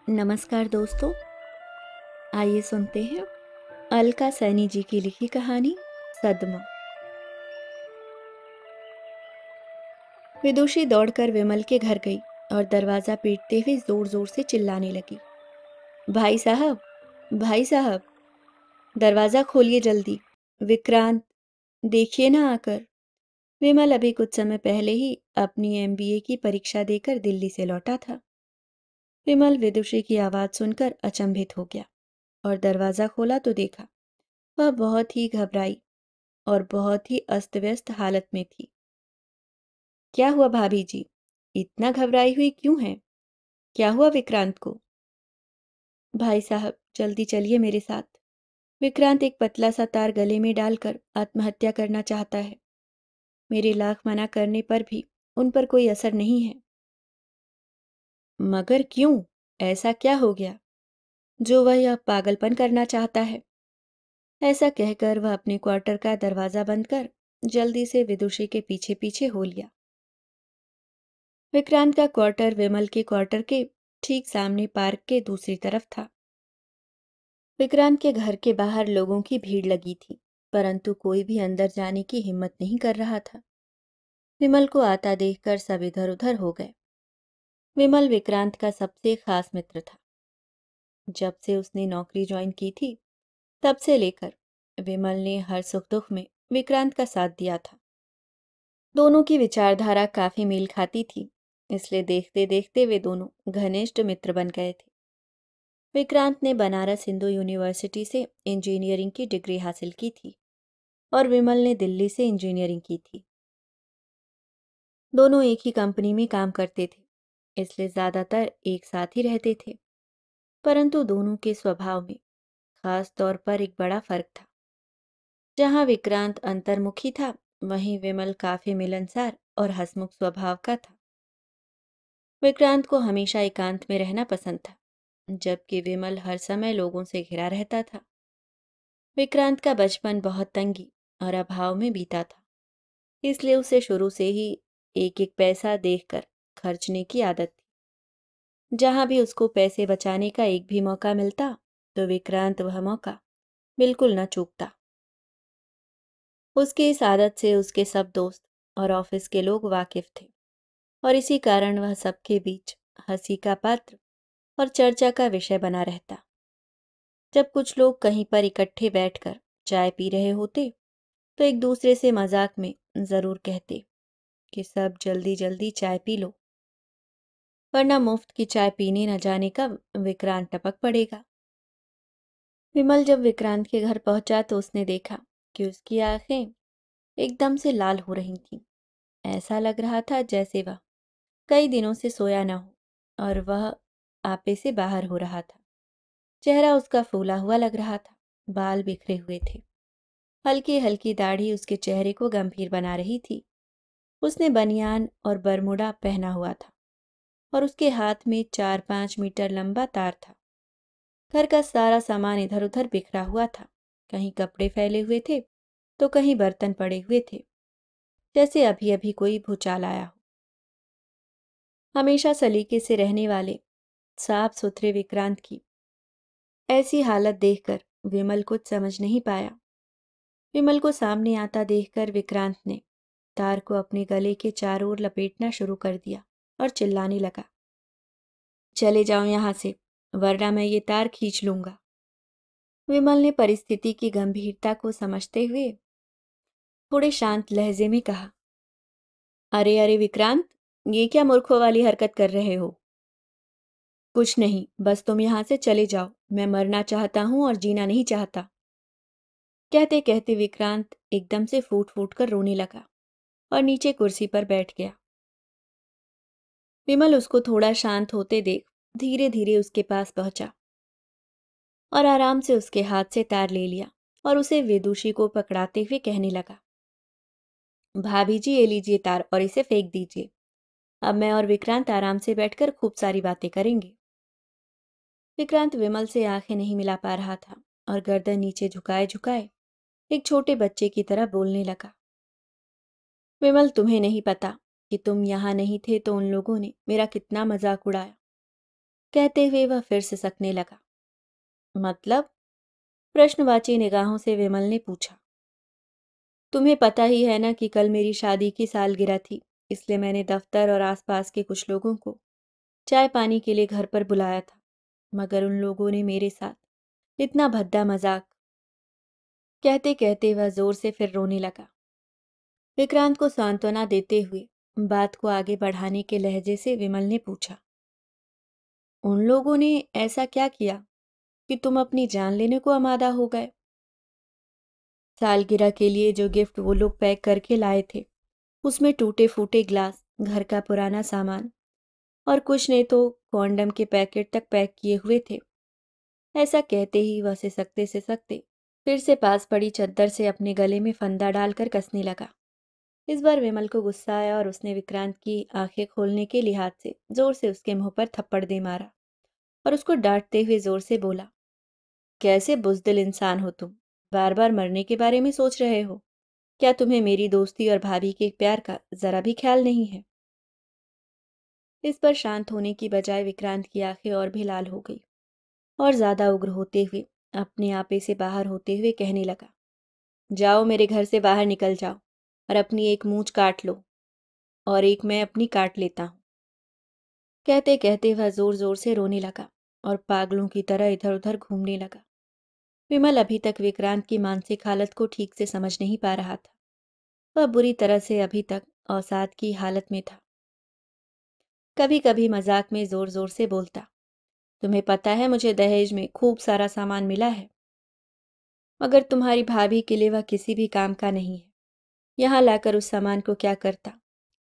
नमस्कार दोस्तों, आइए सुनते हैं अलका सैनी जी की लिखी कहानी सदमा। विदुषी दौड़कर विमल के घर गई और दरवाजा पीटते हुए जोर जोर से चिल्लाने लगी। भाई साहब, भाई साहब, दरवाजा खोलिए जल्दी। विक्रांत, देखिए ना आकर। विमल अभी कुछ समय पहले ही अपनी एमबीए की परीक्षा देकर दिल्ली से लौटा था। विमल विदुषी की आवाज सुनकर अचंभित हो गया और दरवाजा खोला तो देखा वह बहुत ही घबराई और बहुत ही अस्त व्यस्त हालत में थी। क्या हुआ भाभी जी? इतना घबराई हुई क्यों हैं? क्या हुआ विक्रांत को? भाई साहब, जल्दी चलिए मेरे साथ। विक्रांत एक पतला सा तार गले में डालकर आत्महत्या करना चाहता है। मेरे लाख मना करने पर भी उन पर कोई असर नहीं है। मगर क्यों? ऐसा क्या हो गया जो वह यह पागलपन करना चाहता है? ऐसा कहकर वह अपने क्वार्टर का दरवाजा बंद कर जल्दी से विदुषी के पीछे पीछे हो लिया। विक्रांत का क्वार्टर विमल के क्वार्टर के ठीक सामने पार्क के दूसरी तरफ था। विक्रांत के घर के बाहर लोगों की भीड़ लगी थी, परंतु कोई भी अंदर जाने की हिम्मत नहीं कर रहा था। विमल को आता देखकर सब इधर उधर हो गए। विमल विक्रांत का सबसे खास मित्र था। जब से उसने नौकरी ज्वाइन की थी, तब से लेकर विमल ने हर सुख दुख में विक्रांत का साथ दिया था। दोनों की विचारधारा काफी मेल खाती थी, इसलिए देखते देखते वे दोनों घनिष्ठ मित्र बन गए थे। विक्रांत ने बनारस हिंदू यूनिवर्सिटी से इंजीनियरिंग की डिग्री हासिल की थी और विमल ने दिल्ली से इंजीनियरिंग की थी। दोनों एक ही कंपनी में काम करते थे, इसलिए ज्यादातर एक साथ ही रहते थे। परंतु दोनों के स्वभाव में खास तौर पर एक बड़ा फर्क था। जहां विक्रांत अंतर्मुखी था, वहीं विमल काफी मिलनसार और हंसमुख स्वभाव का था। विक्रांत को हमेशा एकांत में रहना पसंद था, जबकि विमल हर समय लोगों से घिरा रहता था। विक्रांत का बचपन बहुत तंगी और अभाव में बीता था, इसलिए उसे शुरू से ही एक एक पैसा देखकर खर्चने की आदत थी। जहां भी उसको पैसे बचाने का एक भी मौका मिलता, तो विक्रांत वह मौका बिल्कुल न चूकता। उसकी इस आदत से उसके सब दोस्त और ऑफिस के लोग वाकिफ थे और इसी कारण वह सबके बीच हंसी का पात्र और चर्चा का विषय बना रहता। जब कुछ लोग कहीं पर इकट्ठे बैठकर चाय पी रहे होते, तो एक दूसरे से मजाक में जरूर कहते कि सब जल्दी जल्दी चाय पी लो, वरना मुफ्त की चाय पीने न जाने का विक्रांत टपक पड़ेगा। विमल जब विक्रांत के घर पहुंचा तो उसने देखा कि उसकी आंखें एकदम से लाल हो रही थीं। ऐसा लग रहा था जैसे वह कई दिनों से सोया न हो और वह आपे से बाहर हो रहा था। चेहरा उसका फूला हुआ लग रहा था, बाल बिखरे हुए थे। हल्की हल्की दाढ़ी उसके चेहरे को गंभीर बना रही थी। उसने बनियान और बरमूडा पहना हुआ था और उसके हाथ में 4-5 मीटर लंबा तार था। घर का सारा सामान इधर उधर बिखरा हुआ था। कहीं कपड़े फैले हुए थे तो कहीं बर्तन पड़े हुए थे, जैसे अभी अभी कोई भूचाल आया हो। हमेशा सलीके से रहने वाले साफ सुथरे विक्रांत की ऐसी हालत देखकर विमल कुछ समझ नहीं पाया। विमल को सामने आता देखकर विक्रांत ने तार को अपने गले के चारों ओर लपेटना शुरू कर दिया और चिल्लाने लगा, चले जाओ यहां से, वरना मैं ये तार खींच लूंगा। विमल ने परिस्थिति की गंभीरता को समझते हुए थोड़े शांत लहजे में कहा, अरे अरे विक्रांत, ये क्या मूर्खों वाली हरकत कर रहे हो? कुछ नहीं, बस तुम यहां से चले जाओ। मैं मरना चाहता हूं और जीना नहीं चाहता। कहते कहते विक्रांत एकदम से फूट फूट कर रोने लगा और नीचे कुर्सी पर बैठ गया। विमल उसको थोड़ा शांत होते देख धीरे धीरे उसके पास पहुंचा और आराम से उसके हाथ से तार ले लिया और उसे विदुषी को पकड़ाते हुए कहने लगा, भाभी जी ये लीजिए तार और इसे फेंक दीजिए। अब मैं और विक्रांत आराम से बैठकर खूब सारी बातें करेंगे। विक्रांत विमल से आंखें नहीं मिला पा रहा था और गर्दन नीचे झुकाए झुकाए एक छोटे बच्चे की तरह बोलने लगा, विमल तुम्हें नहीं पता कि तुम यहाँ नहीं थे तो उन लोगों ने मेरा कितना मजाक उड़ाया। कहते हुए वह फिर सिसकने लगा। मतलब? प्रश्नवाची निगाहों से विमल ने पूछा। तुम्हें पता ही है ना कि कल मेरी शादी की सालगिरह थी, इसलिए मैंने दफ्तर और आसपास के कुछ लोगों को चाय पानी के लिए घर पर बुलाया था, मगर उन लोगों ने मेरे साथ इतना भद्दा मजाक। कहते कहते वह जोर से फिर रोने लगा। विक्रांत को सांत्वना देते हुए बात को आगे बढ़ाने के लहजे से विमल ने पूछा, उन लोगों ने ऐसा क्या किया कि तुम अपनी जान लेने को आमादा हो गए? सालगिरह के लिए जो गिफ्ट वो लोग पैक करके लाए थे, उसमें टूटे फूटे ग्लास, घर का पुराना सामान और कुछ ने तो कॉन्डम के पैकेट तक पैक किए हुए थे। ऐसा कहते ही वह सिसकते सिसकते फिर से पास पड़ी चद्दर से अपने गले में फंदा डालकर कसने लगा। इस बार विमल को गुस्सा आया और उसने विक्रांत की आंखें खोलने के लिहाज से जोर से उसके मुंह पर थप्पड़ दे मारा और उसको डांटते हुए जोर से बोला, कैसे बुज़दिल इंसान हो तुम? बार बार मरने के बारे में सोच रहे हो? क्या तुम्हें मेरी दोस्ती और भाभी के प्यार का जरा भी ख्याल नहीं है? इस पर शांत होने की बजाय विक्रांत की आंखें और भी लाल हो गई और ज्यादा उग्र होते हुए अपने आपे से बाहर होते हुए कहने लगा, जाओ मेरे घर से बाहर निकल जाओ और अपनी एक मूंछ काट लो और एक मैं अपनी काट लेता हूँ। कहते कहते वह जोर जोर से रोने लगा और पागलों की तरह इधर उधर घूमने लगा। विमल अभी तक विक्रांत की मानसिक हालत को ठीक से समझ नहीं पा रहा था। वह बुरी तरह से अभी तक अवसाद की हालत में था। कभी कभी मजाक में जोर जोर से बोलता, तुम्हें पता है मुझे दहेज में खूब सारा सामान मिला है, मगर तुम्हारी भाभी के लिए वह किसी भी काम का नहीं है। यहाँ लाकर उस सामान को क्या करता,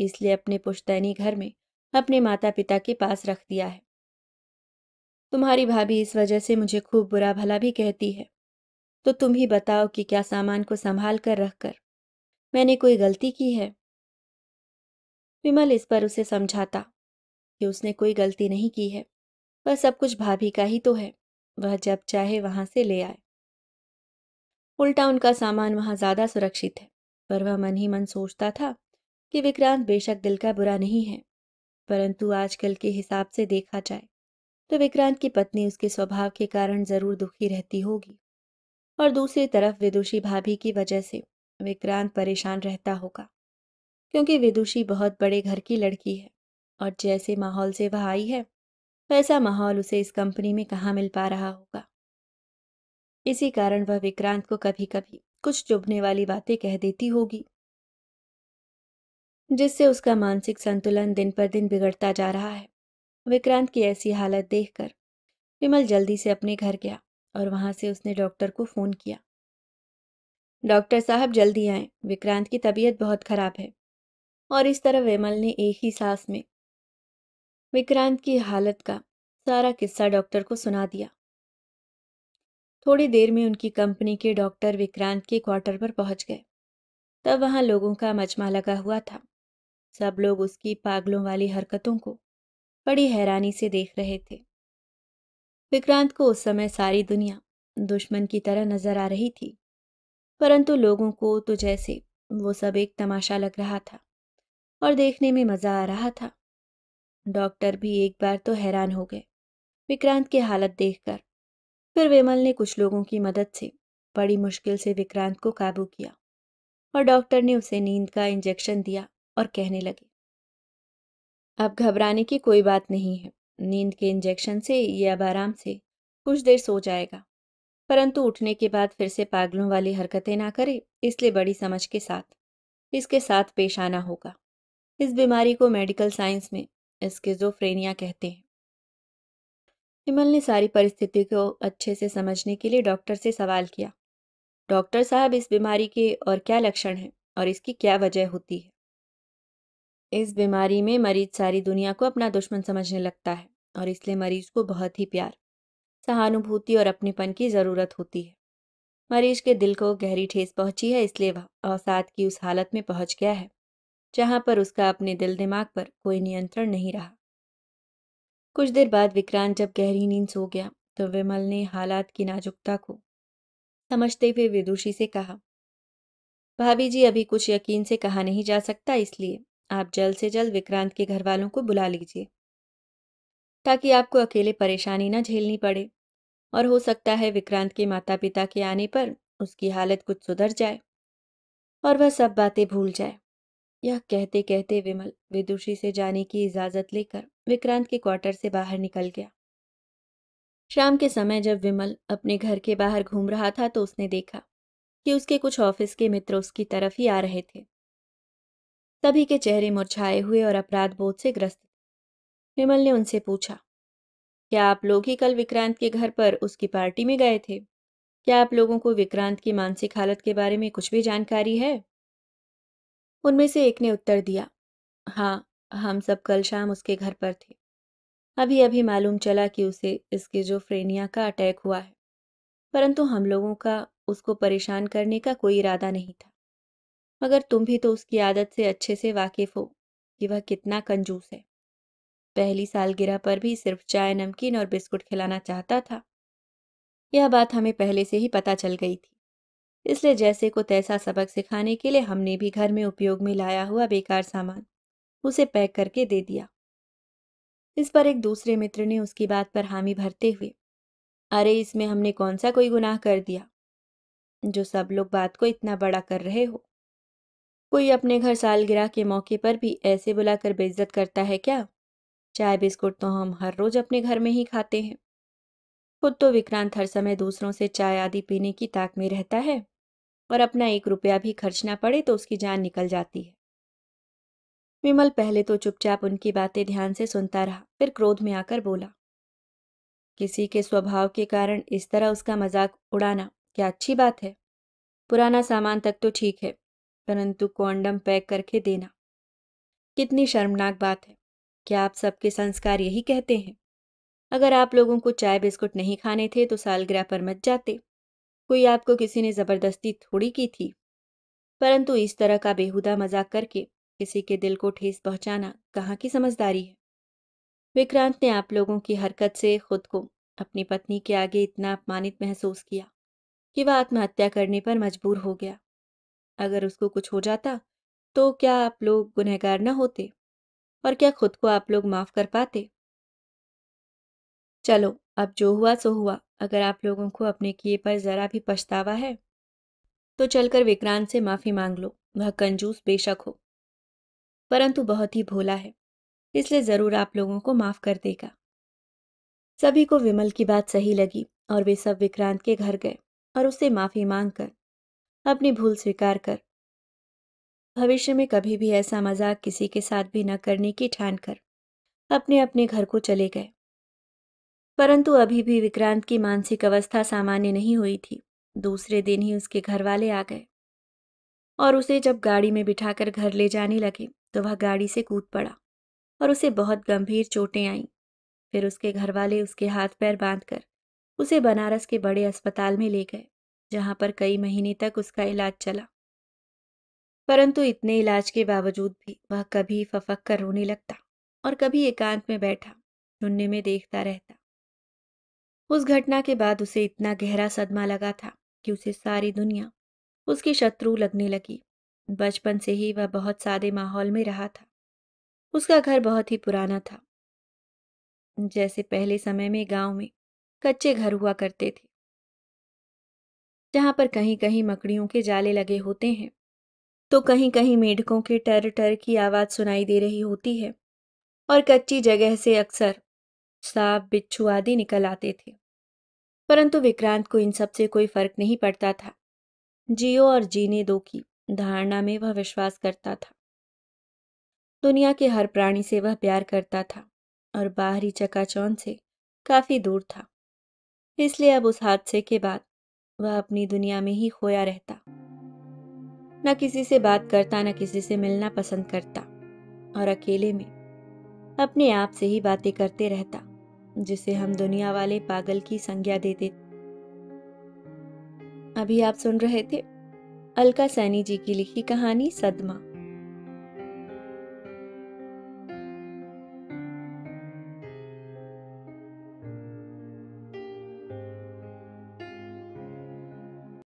इसलिए अपने पुश्तैनी घर में अपने माता पिता के पास रख दिया है। तुम्हारी भाभी इस वजह से मुझे खूब बुरा भला भी कहती है। तो तुम ही बताओ कि क्या सामान को संभाल कर रखकर मैंने कोई गलती की है? विमल इस पर उसे समझाता कि उसने कोई गलती नहीं की है, वह सब कुछ भाभी का ही तो है, वह जब चाहे वहां से ले आए। उल्टा उनका सामान वहां ज्यादा सुरक्षित है। पर वह मन ही मन सोचता था कि विक्रांत बेशक दिल का बुरा नहीं है, परंतु आजकल के हिसाब से देखा जाए तो विक्रांत की पत्नी उसके स्वभाव के कारण जरूर दुखी रहती होगी और दूसरी तरफ विदुषी भाभी की वजह से विक्रांत परेशान रहता होगा, क्योंकि विदुषी बहुत बड़े घर की लड़की है और जैसे माहौल से वह आई है वैसा माहौल उसे इस कंपनी में कहाँ मिल पा रहा होगा। इसी कारण वह विक्रांत को कभी कभी कुछ चुभने वाली बातें कह देती होगी, जिससे उसका मानसिक संतुलन दिन पर दिन बिगड़ता जा रहा है। विक्रांत की ऐसी हालत देखकर विमल जल्दी से अपने घर गया और वहां से उसने डॉक्टर को फोन किया। डॉक्टर साहब जल्दी आए, विक्रांत की तबीयत बहुत खराब है। और इस तरह विमल ने एक ही सांस में विक्रांत की हालत का सारा किस्सा डॉक्टर को सुना दिया। थोड़ी देर में उनकी कंपनी के डॉक्टर विक्रांत के क्वार्टर पर पहुंच गए। तब वहां लोगों का मजमा लगा हुआ था। सब लोग उसकी पागलों वाली हरकतों को बड़ी हैरानी से देख रहे थे। विक्रांत को उस समय सारी दुनिया दुश्मन की तरह नजर आ रही थी, परंतु लोगों को तो जैसे वो सब एक तमाशा लग रहा था और देखने में मजा आ रहा था। डॉक्टर भी एक बार तो हैरान हो गए विक्रांत की हालत देखकर। फिर विमल ने कुछ लोगों की मदद से बड़ी मुश्किल से विक्रांत को काबू किया और डॉक्टर ने उसे नींद का इंजेक्शन दिया और कहने लगे, अब घबराने की कोई बात नहीं है। नींद के इंजेक्शन से ये अब आराम से कुछ देर सो जाएगा, परंतु उठने के बाद फिर से पागलों वाली हरकतें ना करे, इसलिए बड़ी समझ के साथ इसके साथ पेश आना होगा। इस बीमारी को मेडिकल साइंस में स्किज़ोफ्रेनिया कहते हैं। विमल ने सारी परिस्थिति को अच्छे से समझने के लिए डॉक्टर से सवाल किया, डॉक्टर साहब इस बीमारी के और क्या लक्षण हैं और इसकी क्या वजह होती है? इस बीमारी में मरीज सारी दुनिया को अपना दुश्मन समझने लगता है और इसलिए मरीज को बहुत ही प्यार, सहानुभूति और अपनेपन की ज़रूरत होती है। मरीज के दिल को गहरी ठेस पहुंची है, इसलिए वह अवसाद की उस हालत में पहुंच गया है जहां पर उसका अपने दिल दिमाग पर कोई नियंत्रण नहीं रहा। कुछ देर बाद विक्रांत जब गहरी नींद सो गया तो विमल ने हालात की नाजुकता को समझते हुए विदुषी से कहा, भाभी जी अभी कुछ यकीन से कहा नहीं जा सकता, इसलिए आप जल्द से जल्द विक्रांत के घर वालों को बुला लीजिए। ताकि आपको अकेले परेशानी न झेलनी पड़े। और हो सकता है विक्रांत के माता पिता के आने पर उसकी हालत कुछ सुधर जाए और वह सब बातें भूल जाए। यह कहते कहते विमल विदुषी से जाने की इजाजत लेकर विक्रांत के क्वार्टर से बाहर निकल गया। शाम के समय जब विमल अपने घर के बाहर घूम रहा था तो उसने देखा कि उसके कुछ ऑफिस के मित्र उसकी तरफ ही आ रहे थे। सभी के चेहरे मुरझाए हुए और अपराध बोध से ग्रस्त थे। विमल ने उनसे पूछा, क्या आप लोग ही कल विक्रांत के घर पर उसकी पार्टी में गए थे? क्या आप लोगों को विक्रांत की मानसिक हालत के बारे में कुछ भी जानकारी है? उनमें से एक ने उत्तर दिया, हाँ, हम सब कल शाम उसके घर पर थे। अभी अभी मालूम चला कि उसे स्किज़ोफ्रेनिया का अटैक हुआ है, परंतु हम लोगों का उसको परेशान करने का कोई इरादा नहीं था। मगर तुम भी तो उसकी आदत से अच्छे से वाकिफ हो कि वह कितना कंजूस है। पहली सालगिरह पर भी सिर्फ चाय, नमकीन और बिस्कुट खिलाना चाहता था। यह बात हमें पहले से ही पता चल गई थी, इसलिए जैसे को तैसा सबक सिखाने के लिए हमने भी घर में उपयोग में लाया हुआ बेकार सामान उसे पैक करके दे दिया। इस पर एक दूसरे मित्र ने उसकी बात पर हामी भरते हुए, अरे इसमें हमने कौन सा कोई गुनाह कर दिया जो सब लोग बात को इतना बड़ा कर रहे हो? कोई अपने घर सालगिरह के मौके पर भी ऐसे बुलाकर बेइज्जत करता है क्या? चाय बिस्कुट तो हम हर रोज अपने घर में ही खाते हैं। खुद तो विक्रांत हर समय दूसरों से चाय आदि पीने की ताक में रहता है और अपना 1 रुपया भी खर्च ना पड़े तो उसकी जान निकल जाती है। विमल पहले तो चुपचाप उनकी बातें ध्यान से सुनता रहा, फिर क्रोध में आकर बोला, किसी के स्वभाव के कारण इस तरह उसका मजाक उड़ाना क्या अच्छी बात है? पुराना सामान तक तो ठीक है, परंतु कॉन्डम पैक करके देना कितनी शर्मनाक बात है। क्या आप सबके संस्कार यही कहते हैं? अगर आप लोगों को चाय बिस्कुट नहीं खाने थे तो सालगिरह पर मत जाते। कोई आपको किसी ने जबरदस्ती थोड़ी की थी। परंतु इस तरह का बेहुदा मजाक करके किसी के दिल को ठेस पहुंचाना कहाँ की समझदारी है? विक्रांत ने आप लोगों की हरकत से खुद को अपनी पत्नी के आगे इतना अपमानित महसूस किया कि वह आत्महत्या करने पर मजबूर हो गया। अगर उसको कुछ हो जाता तो क्या आप लोग गुनहगार न होते? और क्या खुद को आप लोग माफ कर पाते? चलो, अब जो हुआ सो हुआ। अगर आप लोगों को अपने किए पर जरा भी पछतावा है तो चलकर विक्रांत से माफी मांग लो। वह कंजूस बेशक हो, परंतु बहुत ही भोला है, इसलिए जरूर आप लोगों को माफ कर देगा। सभी को विमल की बात सही लगी और वे सब विक्रांत के घर गए और उससे माफी मांगकर अपनी भूल स्वीकार कर भविष्य में कभी भी ऐसा मजाक किसी के साथ भी न करने की ठान कर अपने अपने घर को चले गए। परंतु अभी भी विक्रांत की मानसिक अवस्था सामान्य नहीं हुई थी। दूसरे दिन ही उसके घर वाले आ गए और उसे जब गाड़ी में बिठाकर घर ले जाने लगे तो वह गाड़ी से कूद पड़ा और उसे बहुत गंभीर चोटें आईं। फिर उसके घर वाले उसके हाथ पैर बांधकर उसे बनारस के बड़े अस्पताल में ले गए, जहां पर कई महीने तक उसका इलाज चला। परंतु इतने इलाज के बावजूद भी वह कभी फफक कर रोने लगता और कभी एकांत में बैठा शून्य में देखता रहता। उस घटना के बाद उसे इतना गहरा सदमा लगा था कि उसे सारी दुनिया उसकी शत्रु लगने लगी। बचपन से ही वह बहुत सादे माहौल में रहा था। उसका घर बहुत ही पुराना था, जैसे पहले समय में गांव में कच्चे घर हुआ करते थे, जहां पर कहीं कहीं मकड़ियों के जाले लगे होते हैं तो कहीं कहीं मेढकों के टर टर की आवाज सुनाई दे रही होती है और कच्ची जगह से अक्सर सांप, बिच्छू आदि निकल आते थे। परंतु विक्रांत को इन सब से कोई फर्क नहीं पड़ता था। जियो और जीने दो की धारणा में वह विश्वास करता था। दुनिया के हर प्राणी से वह प्यार करता था और बाहरी चकाचौंध से काफी दूर था। इसलिए अब उस हादसे के बाद वह अपनी दुनिया में ही खोया रहता। न किसी से बात करता, न किसी से मिलना पसंद करता और अकेले में अपने आप से ही बातें करते रहता, जिसे हम दुनिया वाले पागल की संज्ञा देते। अभी आप सुन रहे थे अलका सैनी जी की लिखी कहानी सदमा।